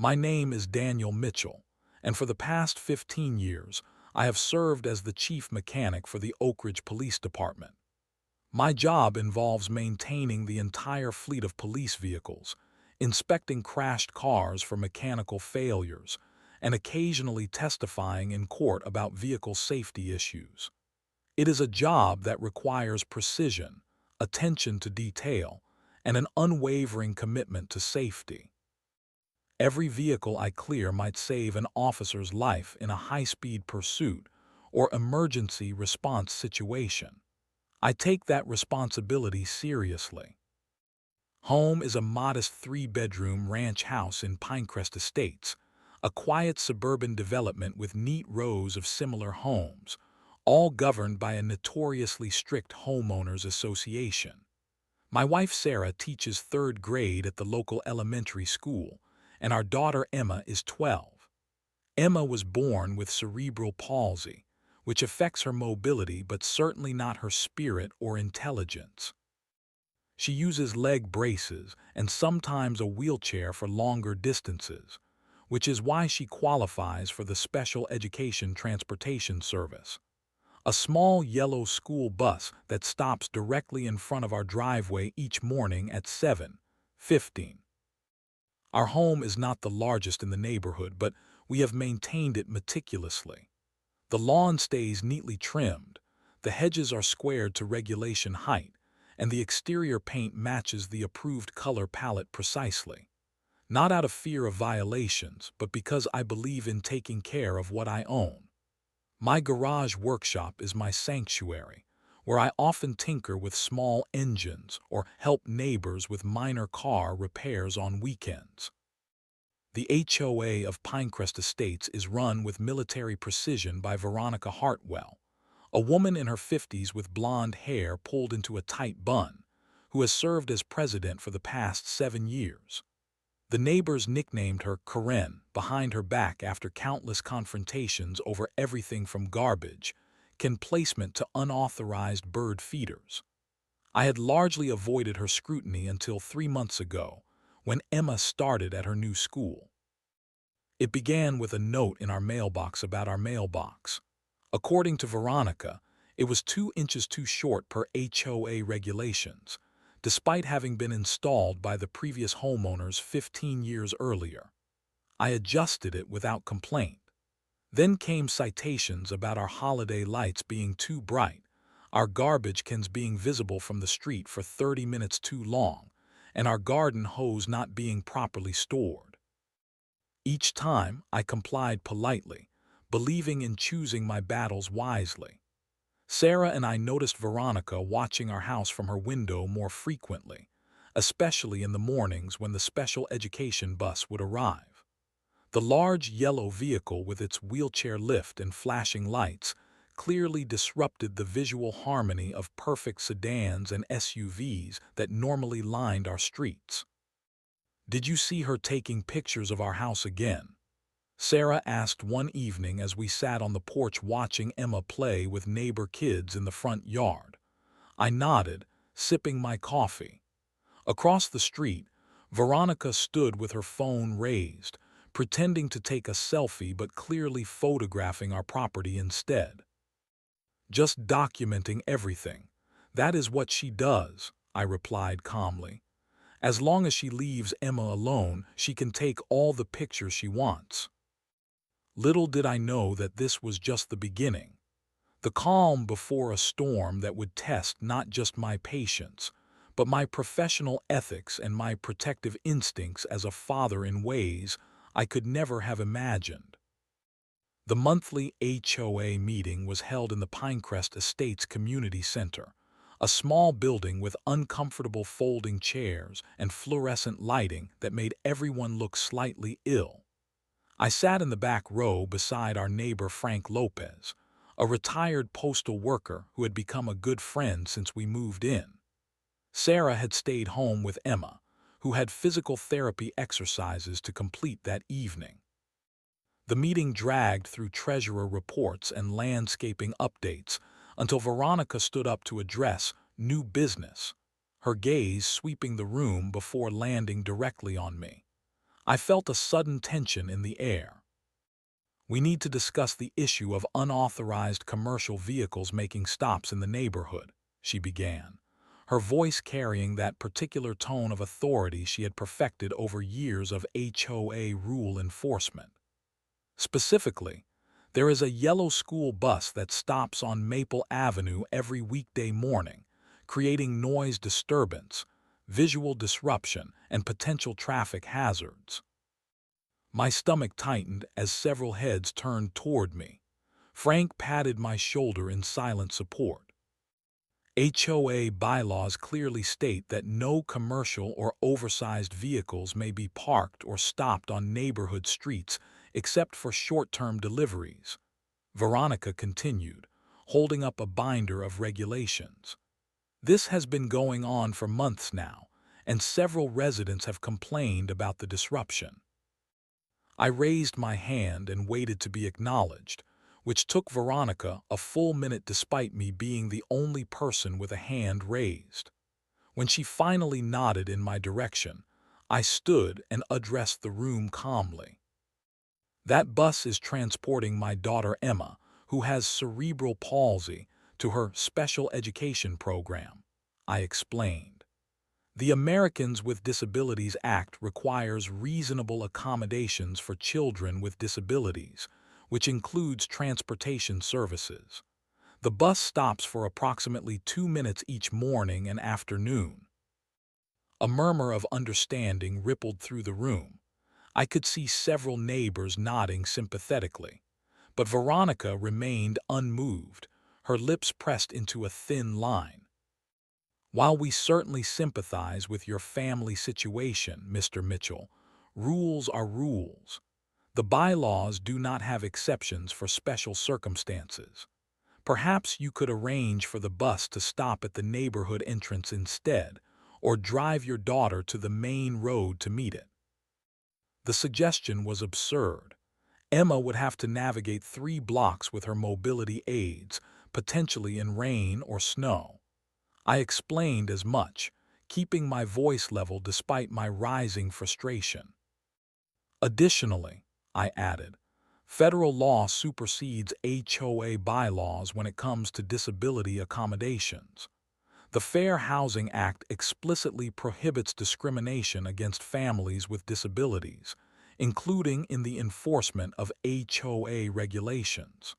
My name is Daniel Mitchell, and for the past 15 years, I have served as the chief mechanic for the Oak Ridge Police Department. My job involves maintaining the entire fleet of police vehicles, inspecting crashed cars for mechanical failures, and occasionally testifying in court about vehicle safety issues. It is a job that requires precision, attention to detail, and an unwavering commitment to safety. Every vehicle I clear might save an officer's life in a high-speed pursuit or emergency response situation. I take that responsibility seriously. Home is a modest three-bedroom ranch house in Pinecrest Estates, a quiet suburban development with neat rows of similar homes, all governed by a notoriously strict homeowners association. My wife Sarah teaches third grade at the local elementary school, and our daughter Emma is 12. Emma was born with cerebral palsy, which affects her mobility but certainly not her spirit or intelligence. She uses leg braces and sometimes a wheelchair for longer distances, which is why she qualifies for the Special Education Transportation Service, a small yellow school bus that stops directly in front of our driveway each morning at 7:15. Our home is not the largest in the neighborhood, but we have maintained it meticulously. The lawn stays neatly trimmed, the hedges are squared to regulation height, and the exterior paint matches the approved color palette precisely. Not out of fear of violations, but because I believe in taking care of what I own. My garage workshop is my sanctuary, where I often tinker with small engines or help neighbors with minor car repairs on weekends. The HOA of Pinecrest Estates is run with military precision by Veronica Hartwell, a woman in her 50s with blonde hair pulled into a tight bun, who has served as president for the past 7 years. The neighbors nicknamed her Karen behind her back after countless confrontations over everything from garbage can placement to unauthorized bird feeders. I had largely avoided her scrutiny until 3 months ago, when Emma started at her new school. It began with a note in our mailbox about our mailbox. According to Veronica, it was 2 inches too short per HOA regulations, despite having been installed by the previous homeowners 15 years earlier. I adjusted it without complaint. Then came citations about our holiday lights being too bright, our garbage cans being visible from the street for 30 minutes too long, and our garden hose not being properly stored. Each time, I complied politely, believing in choosing my battles wisely. Sarah and I noticed Veronica watching our house from her window more frequently, especially in the mornings when the special education bus would arrive. The large yellow vehicle with its wheelchair lift and flashing lights clearly disrupted the visual harmony of perfect sedans and SUVs that normally lined our streets. "Did you see her taking pictures of our house again?" Sarah asked one evening as we sat on the porch watching Emma play with neighbor kids in the front yard. I nodded, sipping my coffee. Across the street, Veronica stood with her phone raised, pretending to take a selfie but clearly photographing our property instead. "Just documenting everything. That is what she does," I replied calmly. "As long as she leaves Emma alone, she can take all the pictures she wants." Little did I know that this was just the beginning. The calm before a storm that would test not just my patience, but my professional ethics and my protective instincts as a father in ways I could never have imagined. The monthly HOA meeting was held in the Pinecrest Estates Community Center, a small building with uncomfortable folding chairs and fluorescent lighting that made everyone look slightly ill. I sat in the back row beside our neighbor Frank Lopez, a retired postal worker who had become a good friend since we moved in. Sarah had stayed home with Emma, who had physical therapy exercises to complete that evening. The meeting dragged through treasurer reports and landscaping updates until Veronica stood up to address new business, her gaze sweeping the room before landing directly on me. I felt a sudden tension in the air. "We need to discuss the issue of unauthorized commercial vehicles making stops in the neighborhood," she began, her voice carrying that particular tone of authority she had perfected over years of HOA rule enforcement. "Specifically, there is a yellow school bus that stops on Maple Avenue every weekday morning, creating noise disturbance, visual disruption, and potential traffic hazards." My stomach tightened as several heads turned toward me. Frank patted my shoulder in silent support. "HOA bylaws clearly state that no commercial or oversized vehicles may be parked or stopped on neighborhood streets except for short-term deliveries," Veronica continued, holding up a binder of regulations. "This has been going on for months now, and several residents have complained about the disruption." I raised my hand and waited to be acknowledged, which took Veronica a full minute despite me being the only person with a hand raised. When she finally nodded in my direction, I stood and addressed the room calmly. "That bus is transporting my daughter Emma, who has cerebral palsy, to her special education program," I explained. "The Americans with Disabilities Act requires reasonable accommodations for children with disabilities, which includes transportation services. The bus stops for approximately 2 minutes each morning and afternoon." A murmur of understanding rippled through the room. I could see several neighbors nodding sympathetically, but Veronica remained unmoved, her lips pressed into a thin line. "While we certainly sympathize with your family situation, Mr. Mitchell, rules are rules. The bylaws do not have exceptions for special circumstances. Perhaps you could arrange for the bus to stop at the neighborhood entrance instead, or drive your daughter to the main road to meet it." The suggestion was absurd. Emma would have to navigate 3 blocks with her mobility aids, potentially in rain or snow. I explained as much, keeping my voice level despite my rising frustration. "Additionally," I added, "federal law supersedes HOA bylaws when it comes to disability accommodations. The Fair Housing Act explicitly prohibits discrimination against families with disabilities, including in the enforcement of HOA regulations."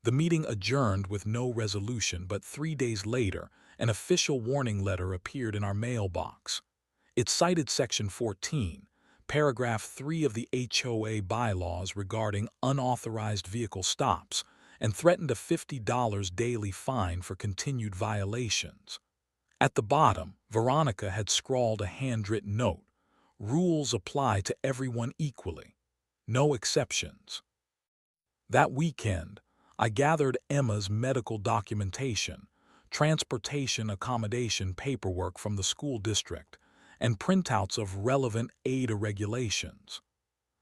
The meeting adjourned with no resolution, but 3 days later, an official warning letter appeared in our mailbox. It cited Section 14, Paragraph 3 of the HOA bylaws regarding unauthorized vehicle stops, and threatened a $50 daily fine for continued violations. At the bottom, Veronica had scrawled a handwritten note: "Rules apply to everyone equally. No exceptions." That weekend, I gathered Emma's medical documentation, transportation accommodation paperwork from the school district, and printouts of relevant ADA regulations.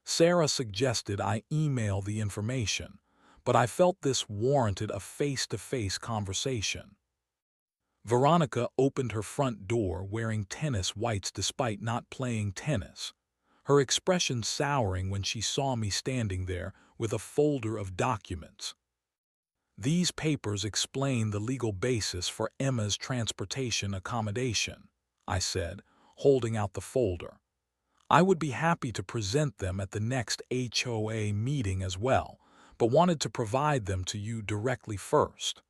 Sarah suggested I email the information, but I felt this warranted a face-to-face conversation. Veronica opened her front door wearing tennis whites despite not playing tennis, her expression souring when she saw me standing there with a folder of documents. "These papers explain the legal basis for Emma's transportation accommodation," I said, holding out the folder. "I would be happy to present them at the next HOA meeting as well, but wanted to provide them to you directly first."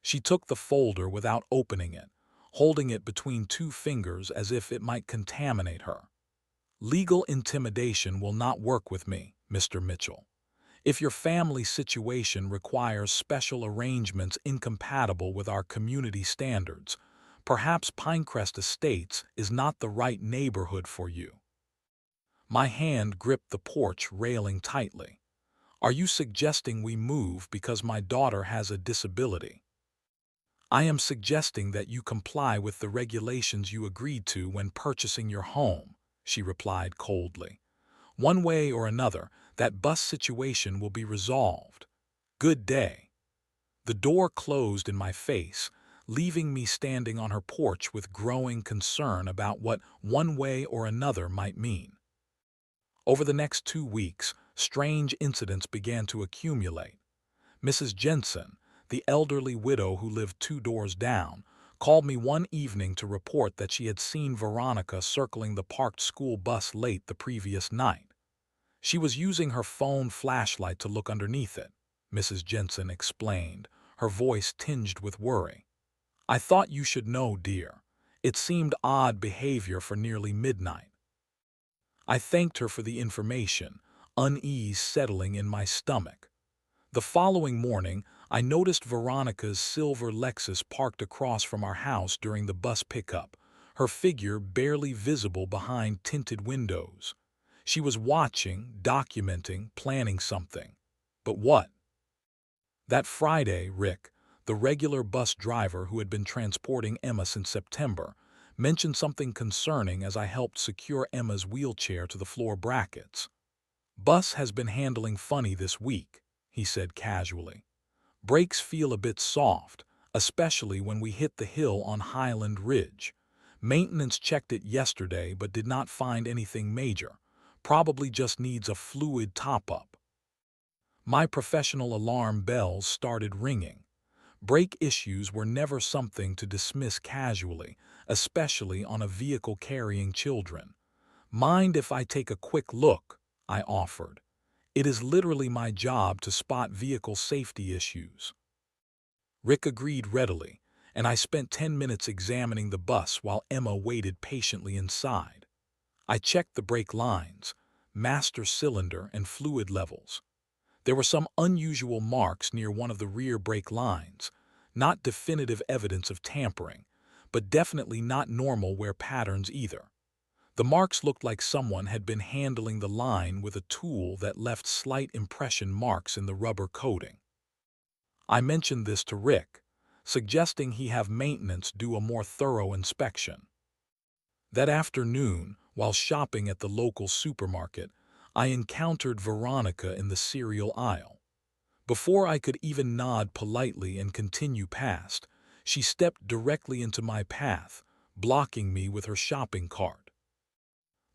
She took the folder without opening it, holding it between 2 fingers as if it might contaminate her. "Legal intimidation will not work with me, Mr. Mitchell. If your family situation requires special arrangements incompatible with our community standards, perhaps Pinecrest Estates is not the right neighborhood for you." My hand gripped the porch railing tightly. "Are you suggesting we move because my daughter has a disability?" "I am suggesting that you comply with the regulations you agreed to when purchasing your home," she replied coldly. "One way or another, that bus situation will be resolved. Good day." The door closed in my face, leaving me standing on her porch with growing concern about what "one way or another" might mean. Over the next 2 weeks, strange incidents began to accumulate. Mrs. Jensen, the elderly widow who lived 2 doors down, called me one evening to report that she had seen Veronica circling the parked school bus late the previous night. She was using her phone flashlight to look underneath it, Mrs. Jensen explained, her voice tinged with worry. I thought you should know, dear. It seemed odd behavior for nearly midnight. I thanked her for the information, unease settling in my stomach. The following morning, I noticed Veronica's silver Lexus parked across from our house during the bus pickup, her figure barely visible behind tinted windows. She was watching, documenting, planning something. But what? That Friday, Rick, the regular bus driver who had been transporting Emma since September, mentioned something concerning as I helped secure Emma's wheelchair to the floor brackets. Bus has been handling funny this week, he said casually. Brakes feel a bit soft, especially when we hit the hill on Highland Ridge. Maintenance checked it yesterday but did not find anything major. Probably just needs a fluid top-up. My professional alarm bells started ringing. Brake issues were never something to dismiss casually, especially on a vehicle carrying children. Mind if I take a quick look? I offered. It is literally my job to spot vehicle safety issues. Rick agreed readily, and I spent 10 minutes examining the bus while Emma waited patiently inside. I checked the brake lines, master cylinder, and fluid levels. There were some unusual marks near one of the rear brake lines, not definitive evidence of tampering, but definitely not normal wear patterns either. The marks looked like someone had been handling the line with a tool that left slight impression marks in the rubber coating. I mentioned this to Rick, suggesting he have maintenance do a more thorough inspection. That afternoon, while shopping at the local supermarket, I encountered Veronica in the cereal aisle. Before I could even nod politely and continue past, she stepped directly into my path, blocking me with her shopping cart.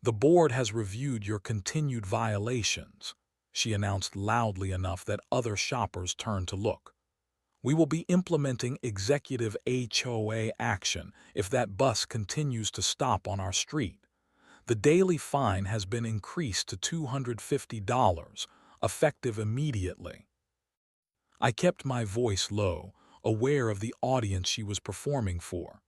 The board has reviewed your continued violations, she announced loudly enough that other shoppers turned to look. We will be implementing executive HOA action if that bus continues to stop on our street. The daily fine has been increased to $250, effective immediately. I kept my voice low, aware of the audience she was performing for.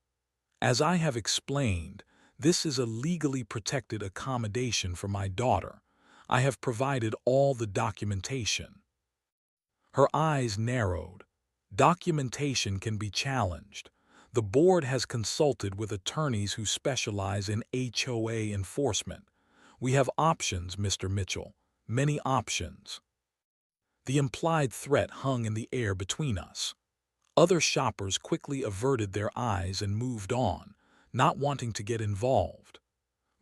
As I have explained, this is a legally protected accommodation for my daughter. I have provided all the documentation. Her eyes narrowed. Documentation can be challenged. The board has consulted with attorneys who specialize in HOA enforcement. We have options, Mr. Mitchell, many options. The implied threat hung in the air between us. Other shoppers quickly averted their eyes and moved on, not wanting to get involved.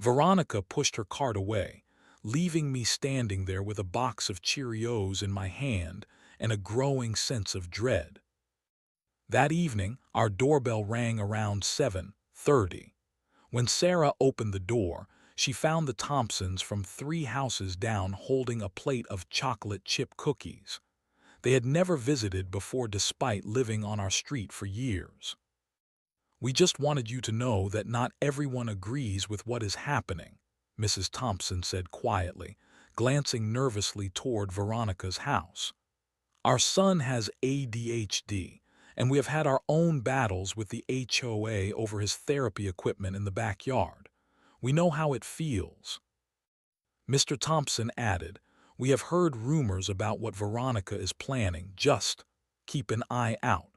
Veronica pushed her cart away, leaving me standing there with a box of Cheerios in my hand and a growing sense of dread. That evening, our doorbell rang around 7:30. When Sarah opened the door, she found the Thompsons from 3 houses down holding a plate of chocolate chip cookies. They had never visited before despite living on our street for years. We just wanted you to know that not everyone agrees with what is happening, Mrs. Thompson said quietly, glancing nervously toward Veronica's house. Our son has ADHD, and we have had our own battles with the HOA over his therapy equipment in the backyard. We know how it feels. Mr. Thompson added, we have heard rumors about what Veronica is planning. Just keep an eye out.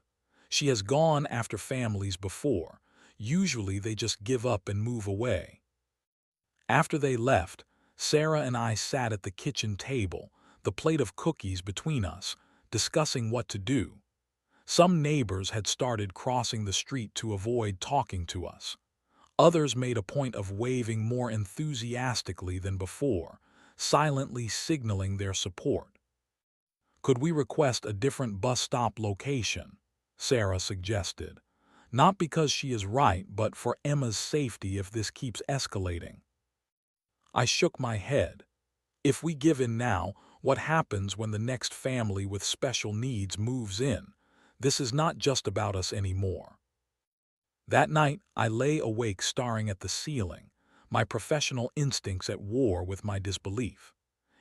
She has gone after families before. Usually they just give up and move away. After they left, Sarah and I sat at the kitchen table, the plate of cookies between us, discussing what to do. Some neighbors had started crossing the street to avoid talking to us. Others made a point of waving more enthusiastically than before, silently signaling their support. Could we request a different bus stop location? Sarah suggested. Not because she is right, but for Emma's safety if this keeps escalating. I shook my head. If we give in now, what happens when the next family with special needs moves in? This is not just about us anymore. That night, I lay awake staring at the ceiling, my professional instincts at war with my disbelief.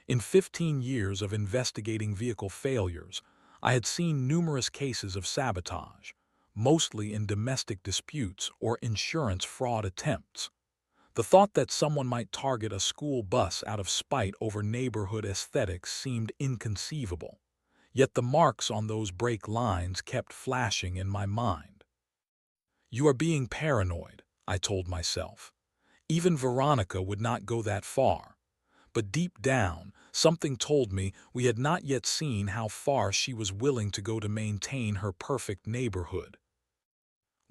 In 15 years of investigating vehicle failures, I had seen numerous cases of sabotage, mostly in domestic disputes or insurance fraud attempts. The thought that someone might target a school bus out of spite over neighborhood aesthetics seemed inconceivable, yet the marks on those brake lines kept flashing in my mind. You are being paranoid, I told myself. Even Veronica would not go that far. But deep down, something told me we had not yet seen how far she was willing to go to maintain her perfect neighborhood.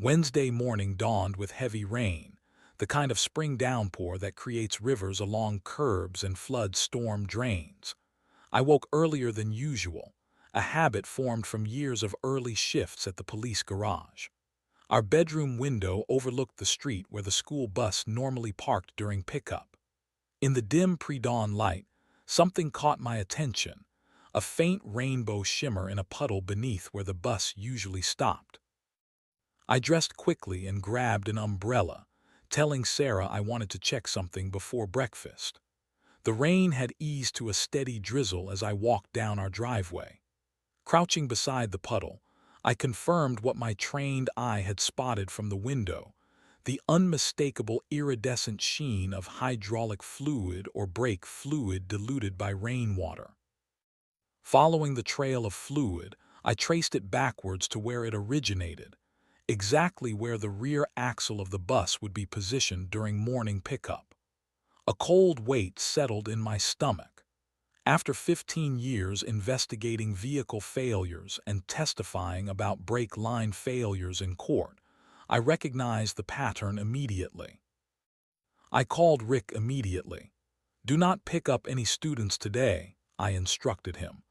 Wednesday morning dawned with heavy rain, the kind of spring downpour that creates rivers along curbs and floods storm drains. I woke earlier than usual, a habit formed from years of early shifts at the police garage. Our bedroom window overlooked the street where the school bus normally parked during pickup. In the dim pre-dawn light, something caught my attention, a faint rainbow shimmer in a puddle beneath where the bus usually stopped. I dressed quickly and grabbed an umbrella, telling Sarah I wanted to check something before breakfast. The rain had eased to a steady drizzle as I walked down our driveway. Crouching beside the puddle, I confirmed what my trained eye had spotted from the window, the unmistakable iridescent sheen of hydraulic fluid or brake fluid diluted by rainwater. Following the trail of fluid, I traced it backwards to where it originated, exactly where the rear axle of the bus would be positioned during morning pickup. A cold weight settled in my stomach. After 15 years investigating vehicle failures and testifying about brake line failures in court, I recognized the pattern immediately. I called Rick immediately. "Do not pick up any students today," I instructed him.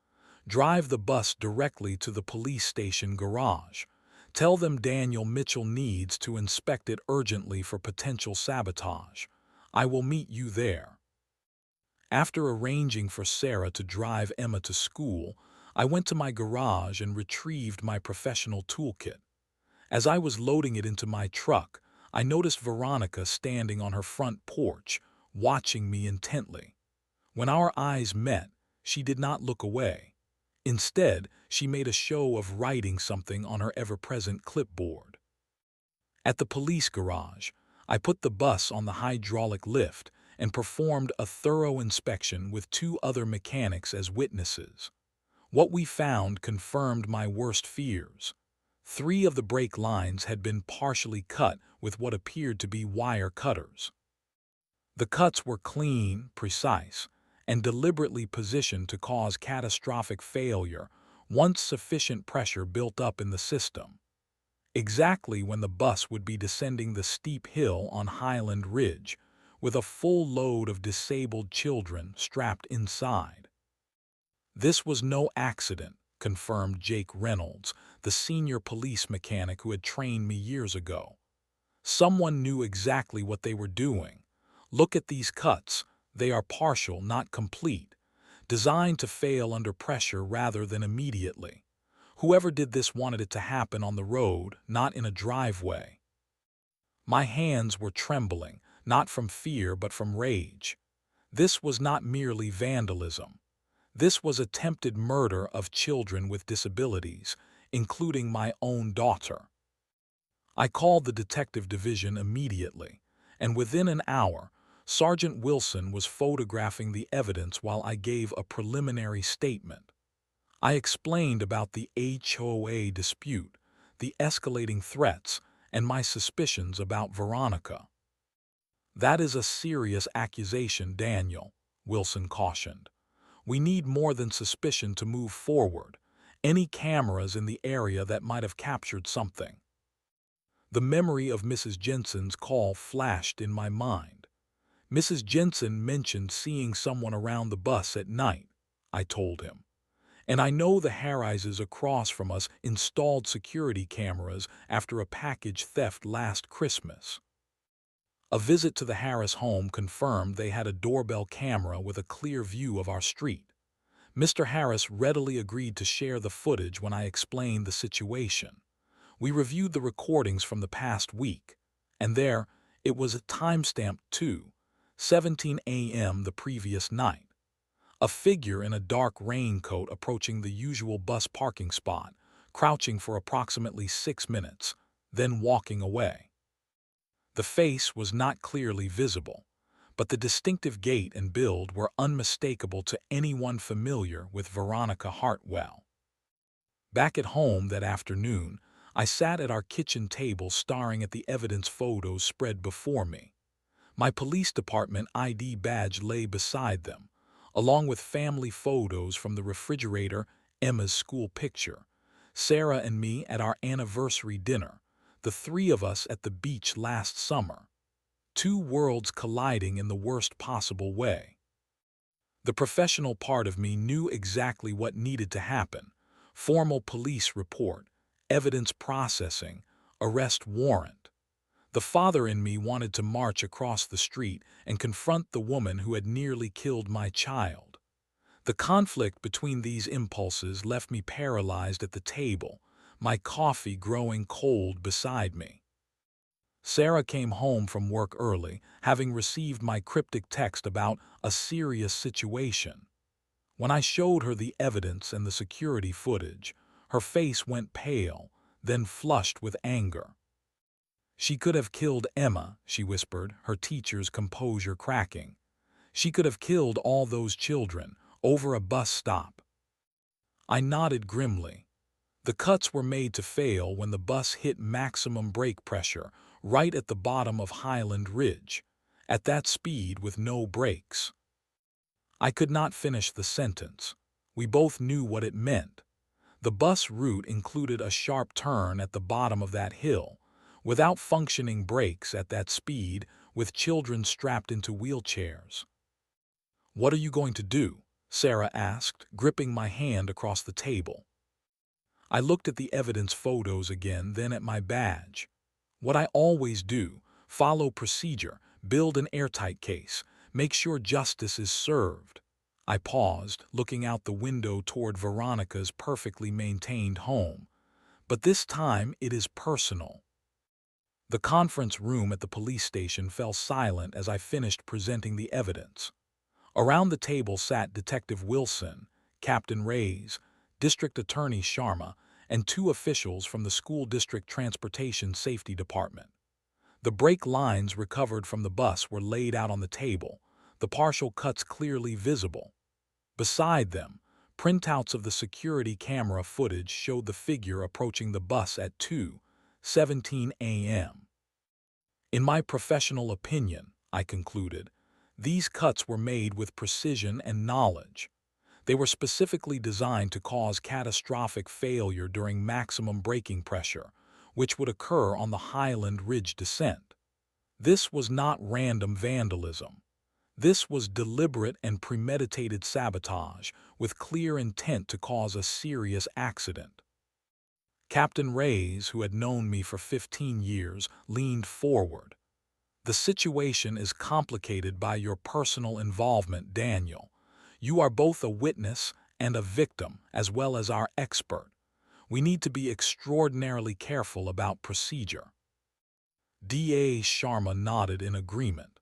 "Drive the bus directly to the police station garage. Tell them Daniel Mitchell needs to inspect it urgently for potential sabotage. I will meet you there." After arranging for Sarah to drive Emma to school, I went to my garage and retrieved my professional toolkit. As I was loading it into my truck, I noticed Veronica standing on her front porch, watching me intently. When our eyes met, she did not look away. Instead, she made a show of writing something on her ever-present clipboard. At the police garage, I put the bus on the hydraulic lift and performed a thorough inspection with 2 other mechanics as witnesses. What we found confirmed my worst fears. 3 of the brake lines had been partially cut with what appeared to be wire cutters. The cuts were clean, precise, and deliberately positioned to cause catastrophic failure once sufficient pressure built up in the system. Exactly when the bus would be descending the steep hill on Highland Ridge, with a full load of disabled children strapped inside. "This was no accident," confirmed Jake Reynolds, the senior police mechanic who had trained me years ago. "Someone knew exactly what they were doing. Look at these cuts. They are partial, not complete, designed to fail under pressure rather than immediately. Whoever did this wanted it to happen on the road, not in a driveway." My hands were trembling, not from fear but from rage. This was not merely vandalism. This was attempted murder of children with disabilities, including my own daughter. I called the detective division immediately, and within an hour, Sergeant Wilson was photographing the evidence while I gave a preliminary statement. I explained about the HOA dispute, the escalating threats, and my suspicions about Veronica. "That is a serious accusation, Daniel," Wilson cautioned. "We need more than suspicion to move forward. Any cameras in the area that might have captured something." The memory of Mrs. Jensen's call flashed in my mind. "Mrs. Jensen mentioned seeing someone around the bus at night," I told him. "And I know the Harrises across from us installed security cameras after a package theft last Christmas." A visit to the Harris home confirmed they had a doorbell camera with a clear view of our street. Mr. Harris readily agreed to share the footage when I explained the situation. We reviewed the recordings from the past week, and there, it was timestamped too, 17 a.m. the previous night. A figure in a dark raincoat approaching the usual bus parking spot, crouching for approximately 6 minutes, then walking away. The face was not clearly visible, but the distinctive gait and build were unmistakable to anyone familiar with Veronica Hartwell. Back at home that afternoon, I sat at our kitchen table staring at the evidence photos spread before me. My police department ID badge lay beside them, along with family photos from the refrigerator, Emma's school picture, Sarah and me at our anniversary dinner, the three of us at the beach last summer. Two worlds colliding in the worst possible way. The professional part of me knew exactly what needed to happen: formal police report, evidence processing, arrest warrant. The father in me wanted to march across the street and confront the woman who had nearly killed my child. The conflict between these impulses left me paralyzed at the table, my coffee growing cold beside me. Sarah came home from work early, having received my cryptic text about a serious situation. When I showed her the evidence and the security footage, her face went pale, then flushed with anger. "She could have killed Emma," she whispered, her teacher's composure cracking. "She could have killed all those children, over a bus stop." I nodded grimly. The cuts were made to fail when the bus hit maximum brake pressure, right at the bottom of Highland Ridge, at that speed with no brakes. I could not finish the sentence. We both knew what it meant. The bus route included a sharp turn at the bottom of that hill, without functioning brakes at that speed, with children strapped into wheelchairs. "What are you going to do?" Sarah asked, gripping my hand across the table. I looked at the evidence photos again, then at my badge. What I always do: follow procedure, build an airtight case, make sure justice is served. I paused, looking out the window toward Veronica's perfectly maintained home. But this time it is personal. The conference room at the police station fell silent as I finished presenting the evidence. Around the table sat Detective Wilson, Captain Reyes, District Attorney Sharma, and two officials from the School District Transportation Safety Department. The brake lines recovered from the bus were laid out on the table, the partial cuts clearly visible. Beside them, printouts of the security camera footage showed the figure approaching the bus at 2:17 a.m. In my professional opinion, I concluded, these cuts were made with precision and knowledge. They were specifically designed to cause catastrophic failure during maximum braking pressure, which would occur on the Highland Ridge descent. This was not random vandalism. This was deliberate and premeditated sabotage, with clear intent to cause a serious accident. Captain Reyes, who had known me for 15 years, leaned forward. "The situation is complicated by your personal involvement, Daniel. You are both a witness and a victim, as well as our expert. We need to be extraordinarily careful about procedure." DA Sharma nodded in agreement.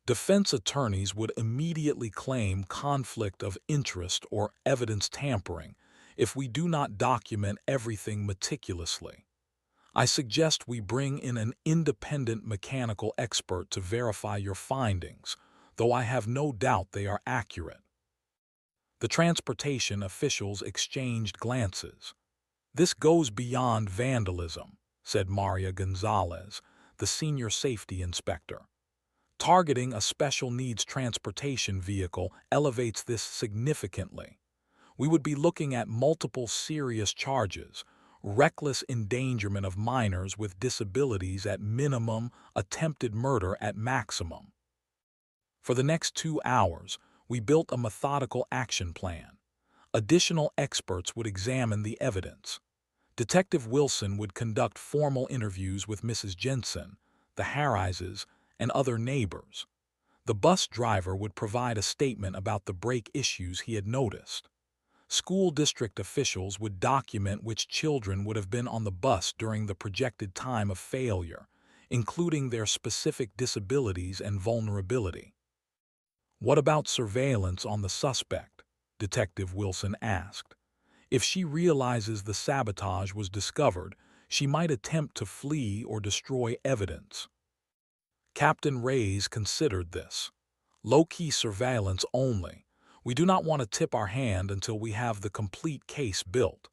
Defense attorneys would immediately claim conflict of interest or evidence tampering if we do not document everything meticulously. "I suggest we bring in an independent mechanical expert to verify your findings, though I have no doubt they are accurate." The transportation officials exchanged glances. "This goes beyond vandalism," said Maria Gonzalez, the senior safety inspector. "Targeting a special needs transportation vehicle elevates this significantly. We would be looking at multiple serious charges: reckless endangerment of minors with disabilities at minimum, attempted murder at maximum." For the next 2 hours, we built a methodical action plan. Additional experts would examine the evidence. Detective Wilson would conduct formal interviews with Mrs. Jensen, the Harrises, and other neighbors. The bus driver would provide a statement about the brake issues he had noticed. School district officials would document which children would have been on the bus during the projected time of failure, including their specific disabilities and vulnerability. "What about surveillance on the suspect?" Detective Wilson asked. "If she realizes the sabotage was discovered, she might attempt to flee or destroy evidence." Captain Reyes considered this. "Low-key surveillance only. We do not want to tip our hand until we have the complete case built.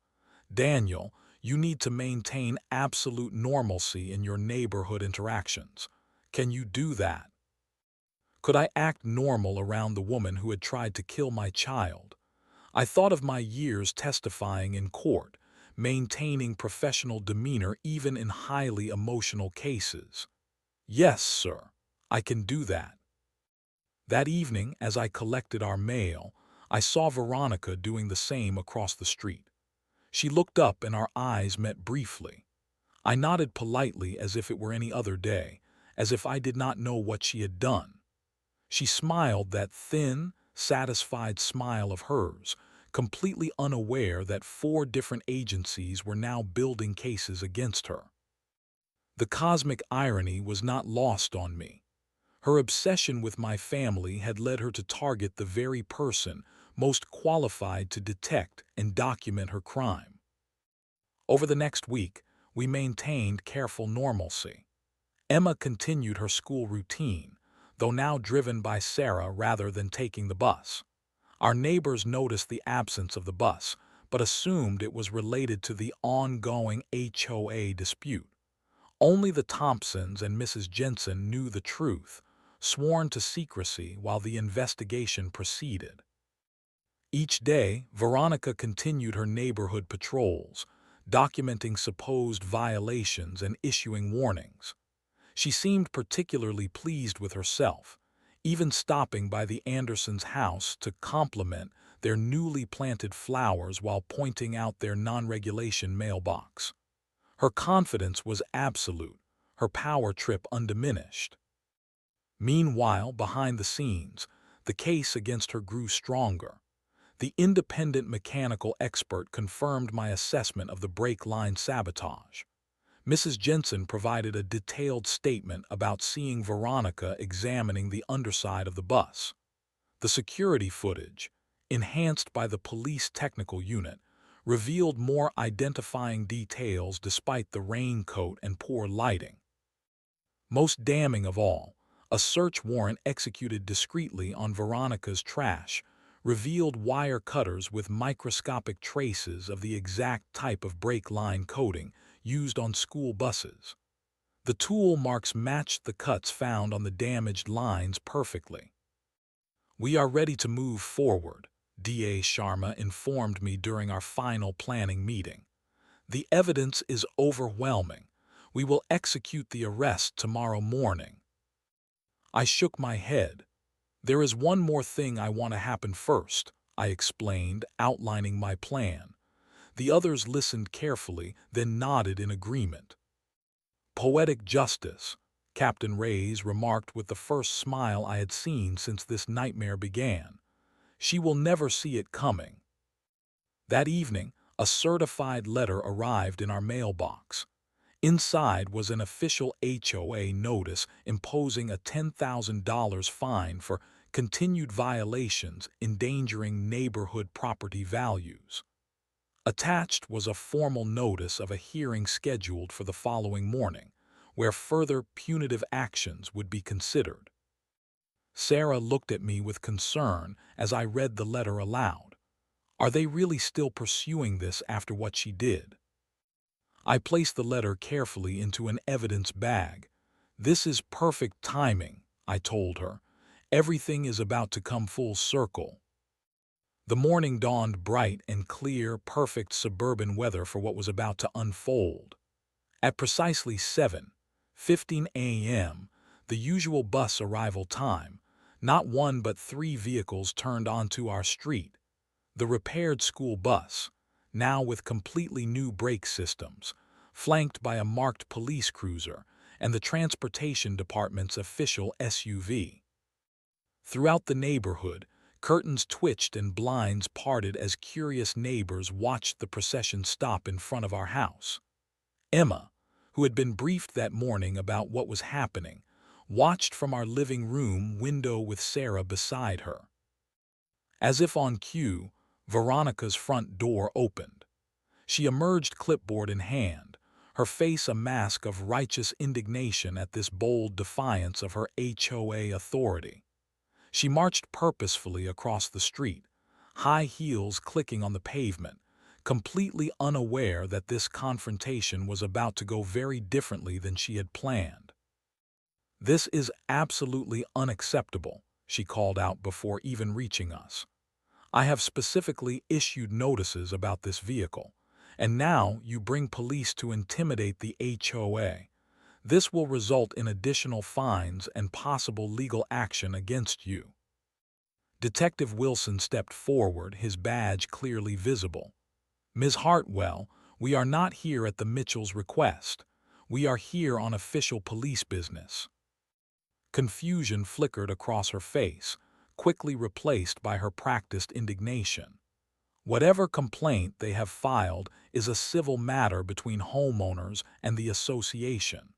Daniel, you need to maintain absolute normalcy in your neighborhood interactions. Can you do that?" Could I act normal around the woman who had tried to kill my child? I thought of my years testifying in court, maintaining professional demeanor even in highly emotional cases. "Yes, sir, I can do that." That evening, as I collected our mail, I saw Veronica doing the same across the street. She looked up and our eyes met briefly. I nodded politely as if it were any other day, as if I did not know what she had done. She smiled that thin, satisfied smile of hers, completely unaware that 4 different agencies were now building cases against her. The cosmic irony was not lost on me. Her obsession with my family had led her to target the very person most qualified to detect and document her crime. Over the next week, we maintained careful normalcy. Emma continued her school routine, though now driven by Sarah rather than taking the bus. Our neighbors noticed the absence of the bus, but assumed it was related to the ongoing HOA dispute. Only the Thompsons and Mrs. Jensen knew the truth, sworn to secrecy while the investigation proceeded. Each day, Veronica continued her neighborhood patrols, documenting supposed violations and issuing warnings. She seemed particularly pleased with herself, even stopping by the Andersons' house to compliment their newly planted flowers while pointing out their non-regulation mailbox. Her confidence was absolute, her power trip undiminished. Meanwhile, behind the scenes, the case against her grew stronger. The independent mechanical expert confirmed my assessment of the brake line sabotage. Mrs. Jensen provided a detailed statement about seeing Veronica examining the underside of the bus. The security footage, enhanced by the police technical unit, revealed more identifying details despite the raincoat and poor lighting. Most damning of all, a search warrant executed discreetly on Veronica's trash revealed wire cutters with microscopic traces of the exact type of brake line coating used on school buses. The tool marks matched the cuts found on the damaged lines perfectly. "We are ready to move forward," DA Sharma informed me during our final planning meeting. "The evidence is overwhelming. We will execute the arrest tomorrow morning." I shook my head. "There is one more thing I want to happen first," I explained, outlining my plan. The others listened carefully, then nodded in agreement. "Poetic justice," Captain Reyes remarked with the first smile I had seen since this nightmare began. "She will never see it coming." That evening, a certified letter arrived in our mailbox. Inside was an official HOA notice imposing a $10,000 fine for continued violations endangering neighborhood property values. Attached was a formal notice of a hearing scheduled for the following morning, where further punitive actions would be considered. Sarah looked at me with concern as I read the letter aloud. Are they really still pursuing this after what she did? I placed the letter carefully into an evidence bag. "This is perfect timing," I told her. "Everything is about to come full circle." The morning dawned bright and clear, perfect suburban weather for what was about to unfold. At precisely 7:15 a.m., the usual bus arrival time, not one but 3 vehicles turned onto our street. The repaired school bus, now with completely new brake systems, flanked by a marked police cruiser, and the Transportation Department's official SUV. Throughout the neighborhood, curtains twitched and blinds parted as curious neighbors watched the procession stop in front of our house. Emma, who had been briefed that morning about what was happening, watched from our living room window with Sarah beside her. As if on cue, Veronica's front door opened. She emerged clipboard in hand, her face a mask of righteous indignation at this bold defiance of her HOA authority. She marched purposefully across the street, high heels clicking on the pavement, completely unaware that this confrontation was about to go very differently than she had planned. "This is absolutely unacceptable," she called out before even reaching us. "I have specifically issued notices about this vehicle, and now you bring police to intimidate the HOA. This will result in additional fines and possible legal action against you." Detective Wilson stepped forward, his badge clearly visible. "Ms. Hartwell, we are not here at the Mitchells' request. We are here on official police business." Confusion flickered across her face, quickly replaced by her practiced indignation. "Whatever complaint they have filed is a civil matter between homeowners and the association.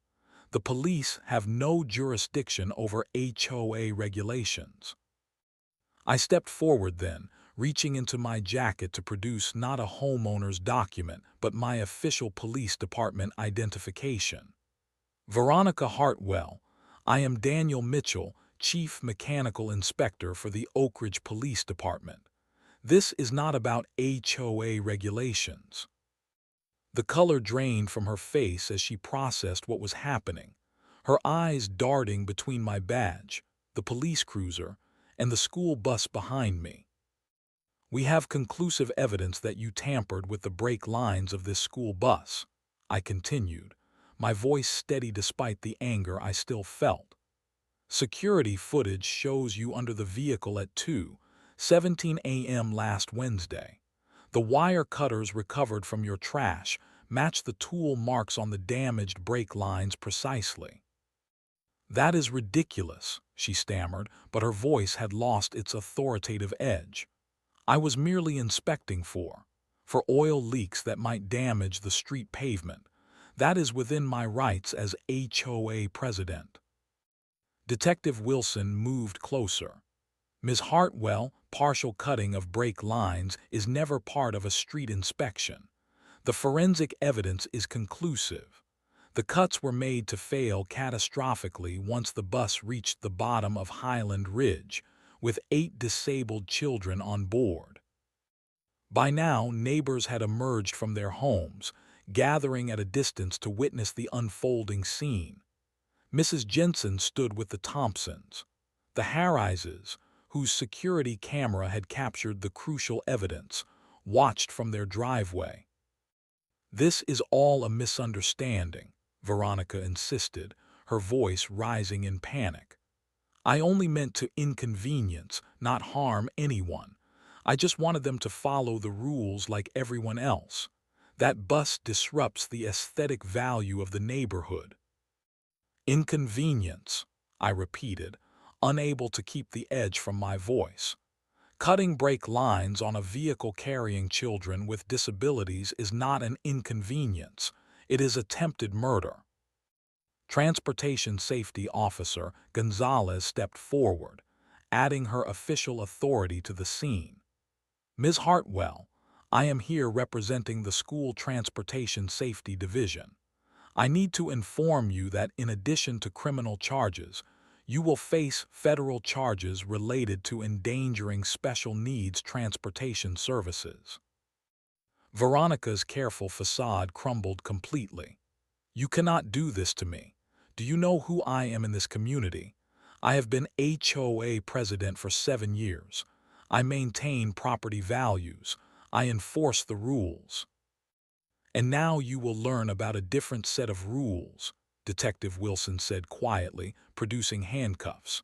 The police have no jurisdiction over HOA regulations." I stepped forward then, reaching into my jacket to produce not a homeowner's document, but my official police department identification. "Veronica Hartwell, I am Daniel Mitchell, Chief Mechanical Inspector for the Oak Ridge Police Department. This is not about HOA regulations." The color drained from her face as she processed what was happening, her eyes darting between my badge, the police cruiser, and the school bus behind me. "We have conclusive evidence that you tampered with the brake lines of this school bus," I continued, my voice steady despite the anger I still felt. "Security footage shows you under the vehicle at 2:17 a.m. last Wednesday. The wire cutters recovered from your trash match the tool marks on the damaged brake lines precisely." "That is ridiculous," she stammered, but her voice had lost its authoritative edge. "I was merely inspecting for oil leaks that might damage the street pavement. That is within my rights as HOA president." Detective Wilson moved closer. "Ms. Hartwell, partial cutting of brake lines is never part of a street inspection. The forensic evidence is conclusive. The cuts were made to fail catastrophically once the bus reached the bottom of Highland Ridge, with 8 disabled children on board." By now, neighbors had emerged from their homes, gathering at a distance to witness the unfolding scene. Mrs. Jensen stood with the Thompsons. The Harrises, whose security camera had captured the crucial evidence, watched from their driveway. "This is all a misunderstanding," Veronica insisted, her voice rising in panic. "I only meant to inconvenience, not harm anyone. I just wanted them to follow the rules like everyone else. That bus disrupts the aesthetic value of the neighborhood." "Inconvenience," I repeated, unable to keep the edge from my voice. "Cutting brake lines on a vehicle carrying children with disabilities is not an inconvenience. It is attempted murder." Transportation Safety Officer Gonzalez stepped forward, adding her official authority to the scene. "Ms. Hartwell, I am here representing the School Transportation Safety Division. I need to inform you that in addition to criminal charges, you will face federal charges related to endangering special needs transportation services." Veronica's careful facade crumbled completely. "You cannot do this to me. Do you know who I am in this community? I have been HOA president for 7 years. I maintain property values. I enforce the rules." "And now you will learn about a different set of rules," Detective Wilson said quietly, producing handcuffs.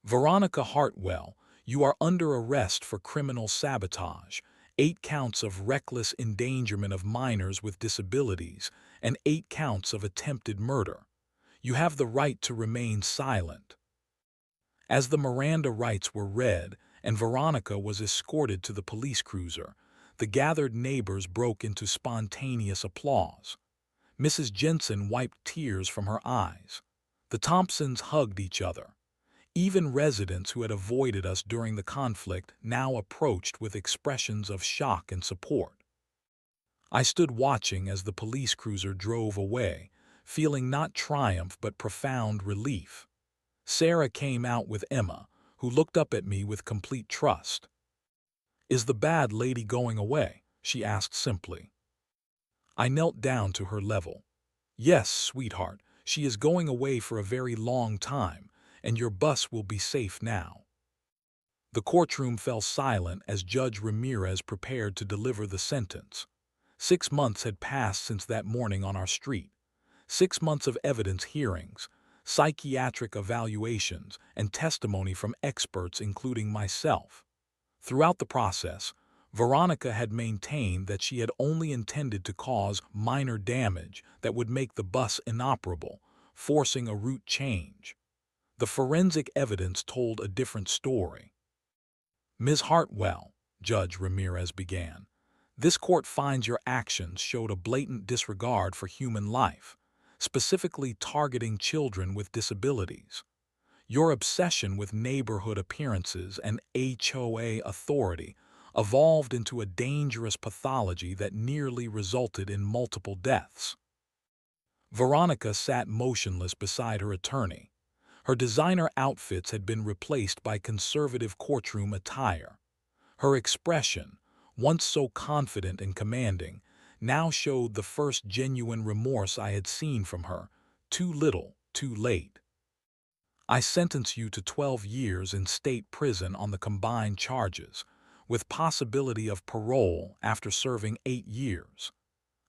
"Veronica Hartwell, you are under arrest for criminal sabotage, 8 counts of reckless endangerment of minors with disabilities, and 8 counts of attempted murder. You have the right to remain silent." As the Miranda rights were read and Veronica was escorted to the police cruiser, the gathered neighbors broke into spontaneous applause. Mrs. Jensen wiped tears from her eyes. The Thompsons hugged each other. Even residents who had avoided us during the conflict now approached with expressions of shock and support. I stood watching as the police cruiser drove away, feeling not triumph but profound relief. Sarah came out with Emma, who looked up at me with complete trust. "Is the bad lady going away?" she asked simply. I knelt down to her level. "Yes, sweetheart, she is going away for a very long time, and your bus will be safe now." The courtroom fell silent as Judge Ramirez prepared to deliver the sentence. 6 months had passed since that morning on our street. 6 months of evidence hearings, psychiatric evaluations, and testimony from experts including myself. Throughout the process, Veronica had maintained that she had only intended to cause minor damage that would make the bus inoperable, forcing a route change. The forensic evidence told a different story. "Ms. Hartwell," Judge Ramirez began, "this court finds your actions showed a blatant disregard for human life, specifically targeting children with disabilities. Your obsession with neighborhood appearances and HOA authority evolved into a dangerous pathology that nearly resulted in multiple deaths." Veronica sat motionless beside her attorney. Her designer outfits had been replaced by conservative courtroom attire. Her expression, once so confident and commanding, now showed the first genuine remorse I had seen from her. "Too little, too late. I sentence you to 12 years in state prison on the combined charges, with possibility of parole after serving 8 years.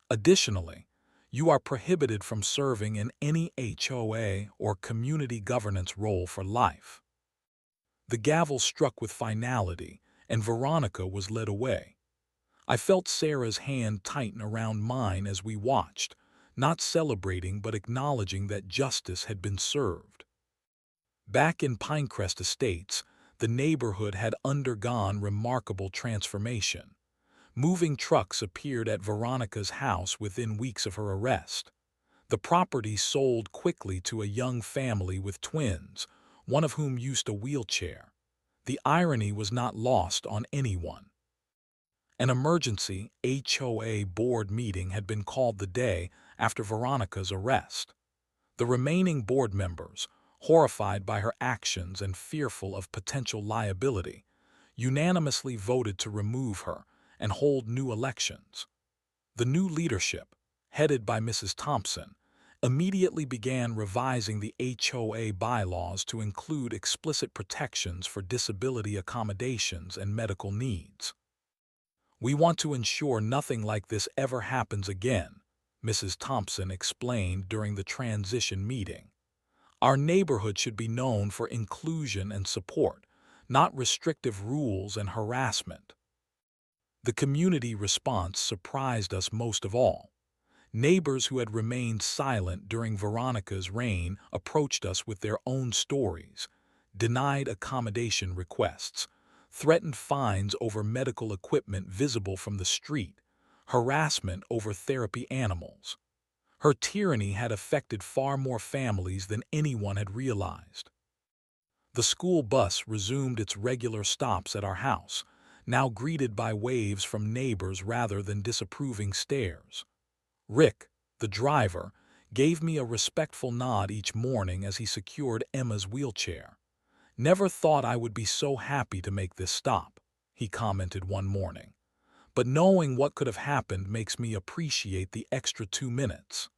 Additionally, you are prohibited from serving in any HOA or community governance role for life." The gavel struck with finality, and Veronica was led away. I felt Sarah's hand tighten around mine as we watched, not celebrating but acknowledging that justice had been served. Back in Pinecrest Estates, the neighborhood had undergone remarkable transformation. Moving trucks appeared at Veronica's house within weeks of her arrest. The property sold quickly to a young family with twins, one of whom used a wheelchair. The irony was not lost on anyone. An emergency HOA board meeting had been called the day after Veronica's arrest. The remaining board members, horrified by her actions and fearful of potential liability, unanimously voted to remove her and hold new elections. The new leadership, headed by Mrs. Thompson, immediately began revising the HOA bylaws to include explicit protections for disability accommodations and medical needs. "We want to ensure nothing like this ever happens again," Mrs. Thompson explained during the transition meeting. "Our neighborhood should be known for inclusion and support, not restrictive rules and harassment." The community response surprised us most of all. Neighbors who had remained silent during Veronica's reign approached us with their own stories, denied accommodation requests, threatened fines over medical equipment visible from the street, harassment over therapy animals. Her tyranny had affected far more families than anyone had realized. The school bus resumed its regular stops at our house, now greeted by waves from neighbors rather than disapproving stares. Rick, the driver, gave me a respectful nod each morning as he secured Emma's wheelchair. "Never thought I would be so happy to make this stop," he commented one morning. "But knowing what could have happened makes me appreciate the extra 2 minutes."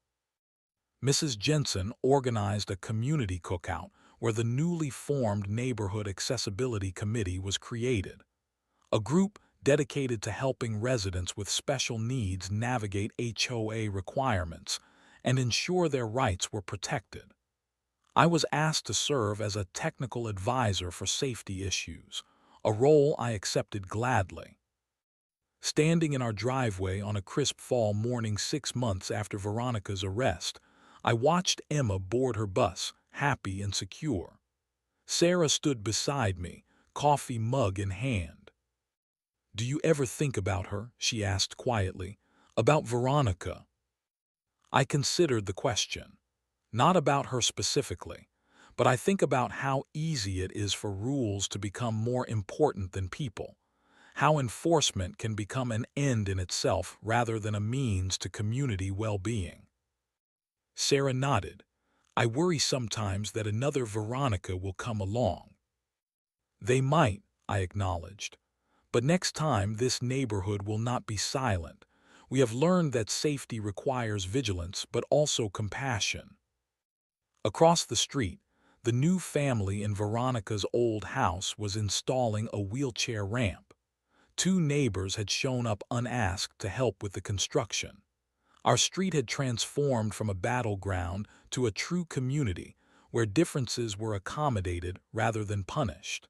Mrs. Jensen organized a community cookout where the newly formed Neighborhood Accessibility Committee was created, a group dedicated to helping residents with special needs navigate HOA requirements and ensure their rights were protected. I was asked to serve as a technical advisor for safety issues, a role I accepted gladly. Standing in our driveway on a crisp fall morning 6 months after Veronica's arrest, I watched Emma board her bus, happy and secure. Sarah stood beside me, coffee mug in hand. "Do you ever think about her?" she asked quietly. "About Veronica?" I considered the question. Not about her specifically, but I think about how easy it is for rules to become more important than people, how enforcement can become an end in itself rather than a means to community well-being. Sarah nodded. "I worry sometimes that another Veronica will come along." "They might," I acknowledged. "But next time this neighborhood will not be silent. We have learned that safety requires vigilance but also compassion." Across the street, the new family in Veronica's old house was installing a wheelchair ramp. Two neighbors had shown up unasked to help with the construction. Our street had transformed from a battleground to a true community where differences were accommodated rather than punished.